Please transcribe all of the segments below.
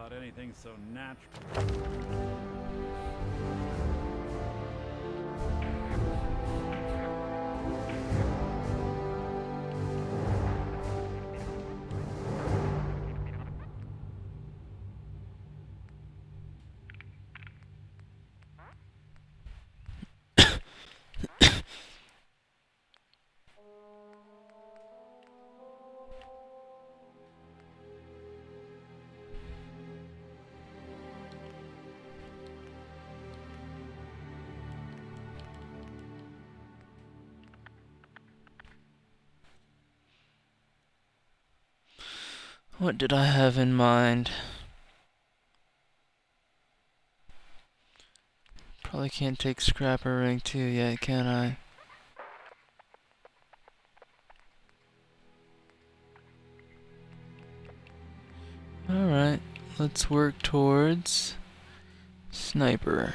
about anything so natural. What did I have in mind? Probably can't take Scrapper rank 2 yet, can I? Alright, let's work towards Sniper.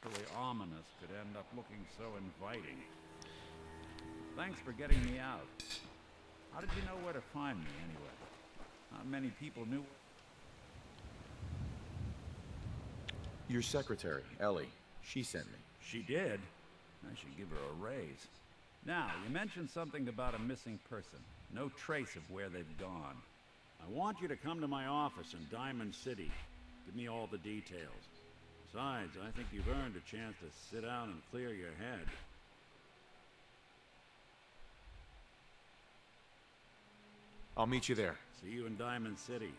Really ominous could end up looking so inviting. Thanks for getting me out. How did you know where to find me, anyway? Not many people knew. Your secretary, Ellie. She sent me. She did? I should give her a raise. Now, you mentioned something about a missing person. No trace of where they've gone. I want you to come to my office in Diamond City. Give me all the details. Besides, I think you've earned a chance to sit down and clear your head. I'll meet you there. See you in Diamond City.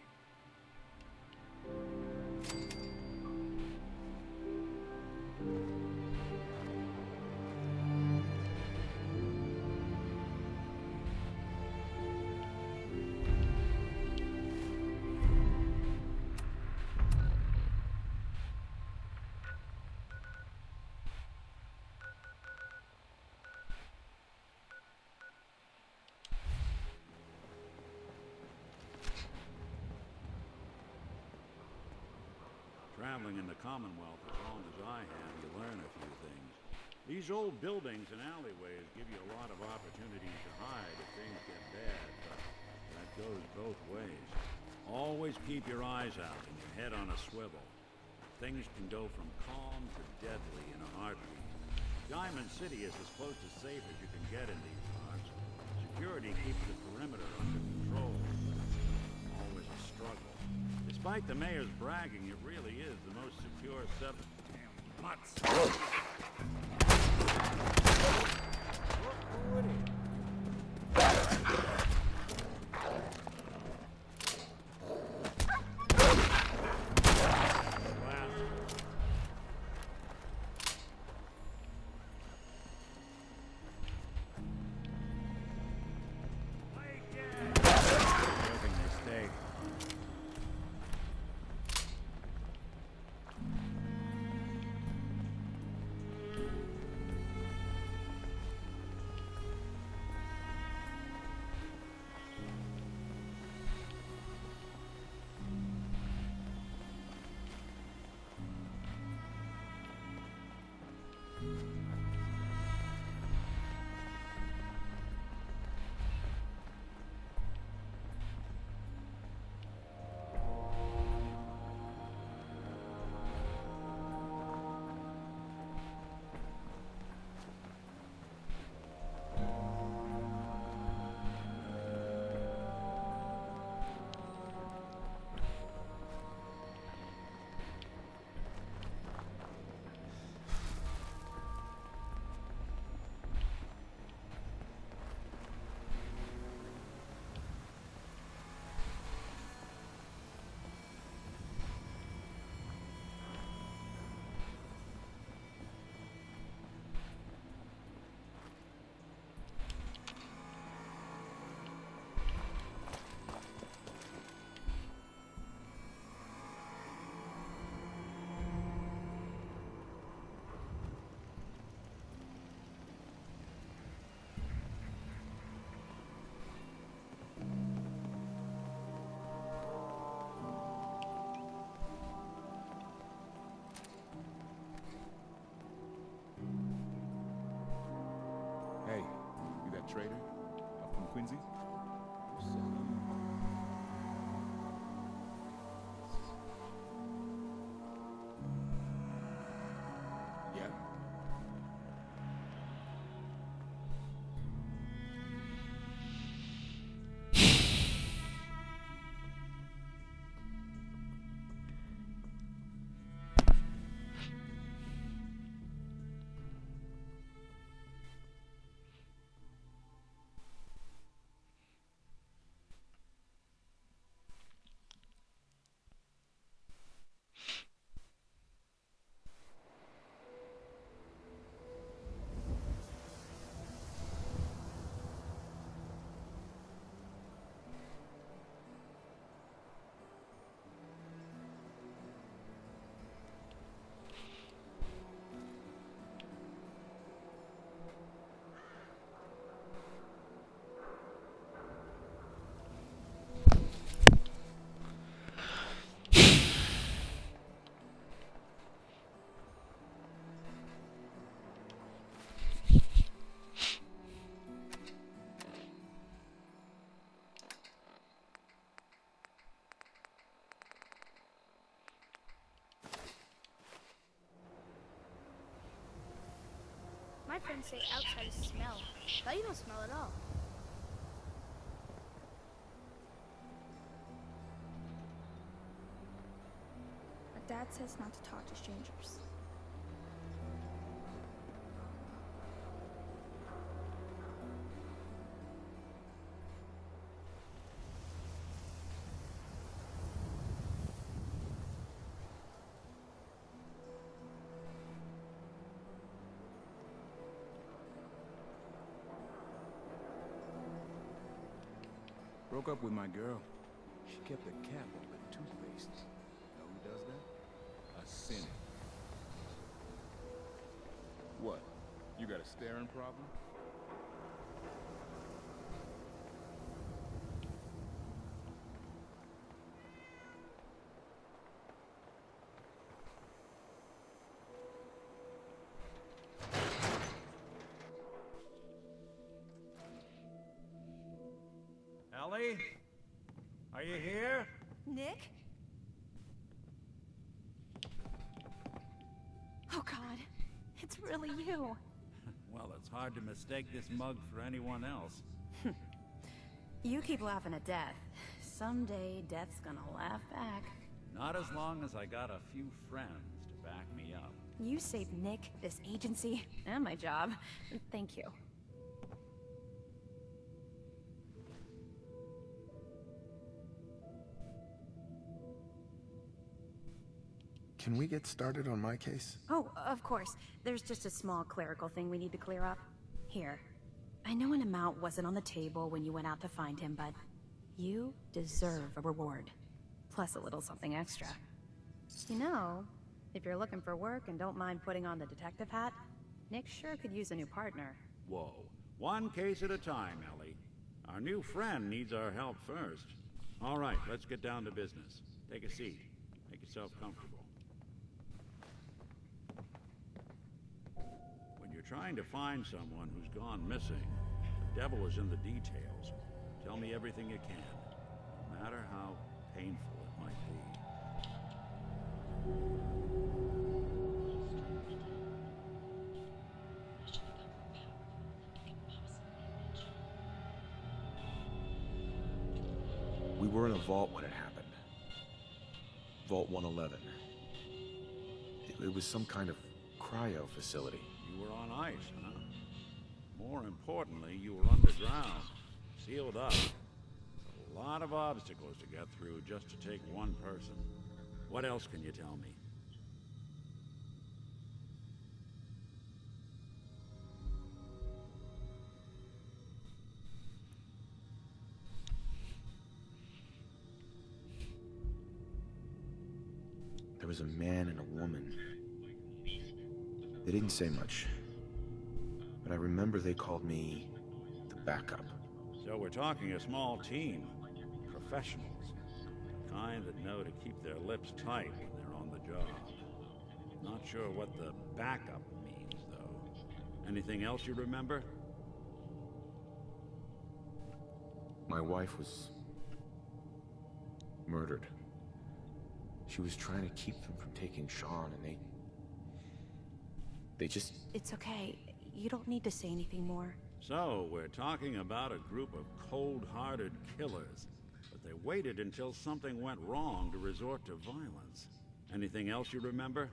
Traveling in the Commonwealth as long as I have, you learn a few things. These old buildings and alleyways give you a lot of opportunities to hide if things get bad, but that goes both ways. Always keep your eyes out and your head on a swivel. Things can go from calm to deadly in a heartbeat. Diamond City is as close to safe as you can get in these parts. Security keeps the perimeter under control, but it's always a struggle. Despite the mayor's bragging, it really is the most secure Damn mutts! Who it is? trader up from Quincy? Yeah. My friends say outsiders smell, but you don't smell at all. But Dad says not to talk to strangers. Broke up with my girl. She kept the cap on the toothpaste. Know who does that? A cynic. What? You got a staring problem? Ellie? Are you here? Nick? Oh God, it's really you. Well, it's hard to mistake this mug for anyone else. You keep laughing at death. Someday, death's gonna laugh back. Not as long as I got a few friends to back me up. You saved Nick, this agency, and my job. Thank you. Can we get started on my case? Oh, of course. There's just a small clerical thing we need to clear up. Here. I know an amount wasn't on the table when you went out to find him, but you deserve a reward. Plus a little something extra. You know, if you're looking for work and don't mind putting on the detective hat, Nick sure could use a new partner. Whoa. One case at a time, Ellie. Our new friend needs our help first. All right, let's get down to business. Take a seat. Make yourself comfortable. When you're trying to find someone who's gone missing, the devil is in the details. Tell me everything you can, no matter how painful it might be. We were in a vault when it happened. Vault 111. It was some kind of cryo facility. You were on ice, huh? More importantly, you were underground, sealed up. A lot of obstacles to get through just to take one person. What else can you tell me? There was a man and a woman. They didn't say much, but I remember they called me the backup. So we're talking a small team. Professionals. The kind that know to keep their lips tight when they're on the job. Not sure what the backup means, though. Anything else you remember? My wife was murdered. She was trying to keep them from taking Sean, and they just... It's okay. You don't need to say anything more. So, we're talking about a group of cold-hearted killers, but they waited until something went wrong to resort to violence. Anything else you remember?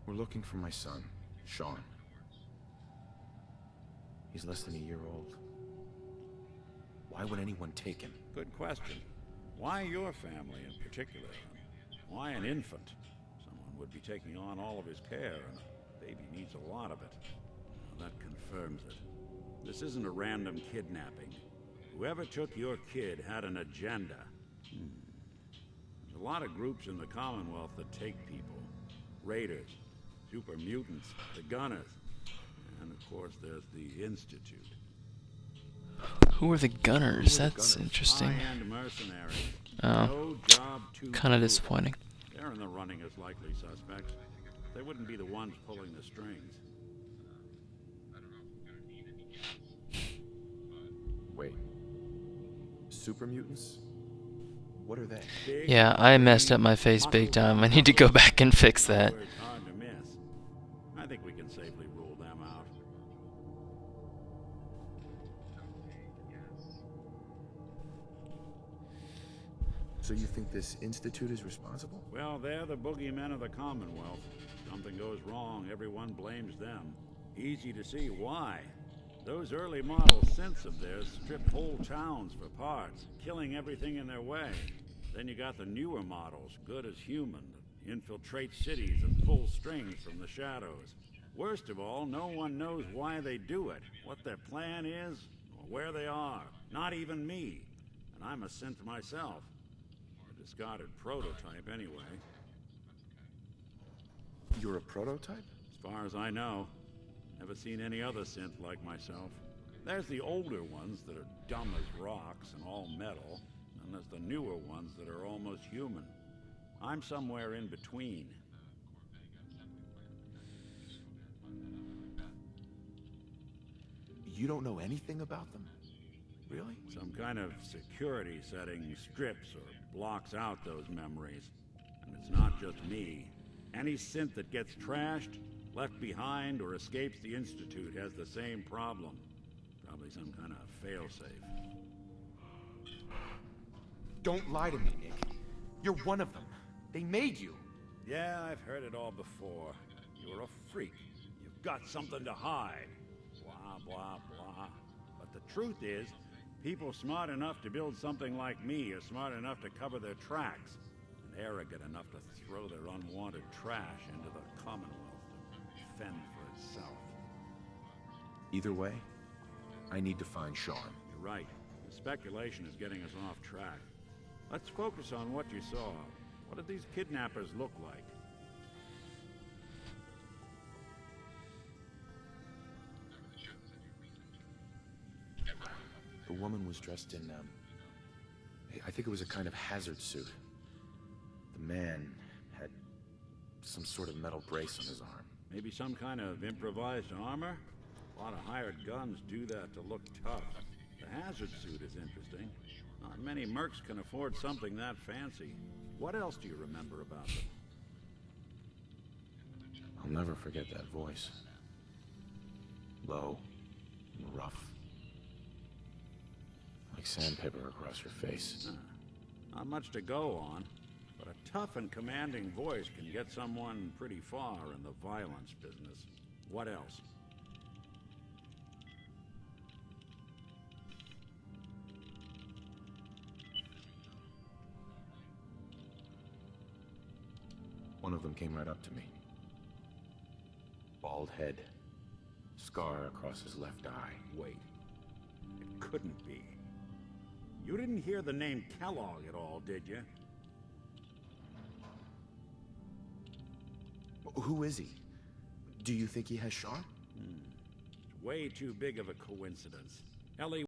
We're looking for my son, Sean. He's less than a year old. Why would anyone take him? Good question. Why your family in particular? Why an infant? Someone would be taking on all of his care, and a baby needs a lot of it. Well, that confirms it. This isn't a random kidnapping. Whoever took your kid had an agenda. There's a lot of groups in the Commonwealth that take people. Raiders, super mutants, the Gunners, and of course there's the Institute. Who are the Gunners? That's interesting. High-end mercenaries. Oh, No job too kind of brutal. disappointing. They're in the running as likely suspects. They wouldn't be the ones pulling the strings. Wait. Super mutants? What are they? Big, Yeah, I messed up my face big time. I need to go back and fix that. It's hard to miss. I think we can safely rule them out. So you think this institute is responsible? Well, they're the boogeymen of the Commonwealth. Something goes wrong, everyone blames them. Easy to see why. Those early model synths of theirs stripped whole towns for parts, killing everything in their way. Then you got the newer models, good as human, that infiltrate cities and pull strings from the shadows. Worst of all, no one knows why they do it, what their plan is, or where they are. Not even me. And I'm a synth myself. A discarded prototype, anyway. You're a prototype? As far as I know. Never seen any other synth like myself. There's the older ones that are dumb as rocks and all metal, and there's the newer ones that are almost human. I'm somewhere in between. You don't know anything about them? Really? Some kind of security setting strips or blocks out those memories. And it's not just me. Any synth that gets trashed, left behind, or escapes the Institute has the same problem. Probably some kind of failsafe. Don't lie to me, Nick. You're one of them. They made you. Yeah, I've heard it all before. You're a freak. You've got something to hide. Blah, blah, blah. But the truth is, people smart enough to build something like me are smart enough to cover their tracks, and arrogant enough to throw their unwanted trash into the Commonwealth to fend for itself. Either way, I need to find Sean. You're right. The speculation is getting us off track. Let's focus on what you saw. What did these kidnappers look like? The woman was dressed in, I think it was a kind of hazard suit. The man had some sort of metal brace on his arm. Maybe some kind of improvised armor? A lot of hired guns do that to look tough. The hazard suit is interesting. Not many mercs can afford something that fancy. What else do you remember about them? I'll never forget that voice. Low and rough. Like sandpaper across your face. Not much to go on, but a tough and commanding voice can get someone pretty far in the violence business. What else? One of them came right up to me. Bald head. Scar across his left eye. Wait. It couldn't be. You didn't hear the name Kellogg at all, did you? Who is he? Do you think he has Sean? Way too big of a coincidence. Ellie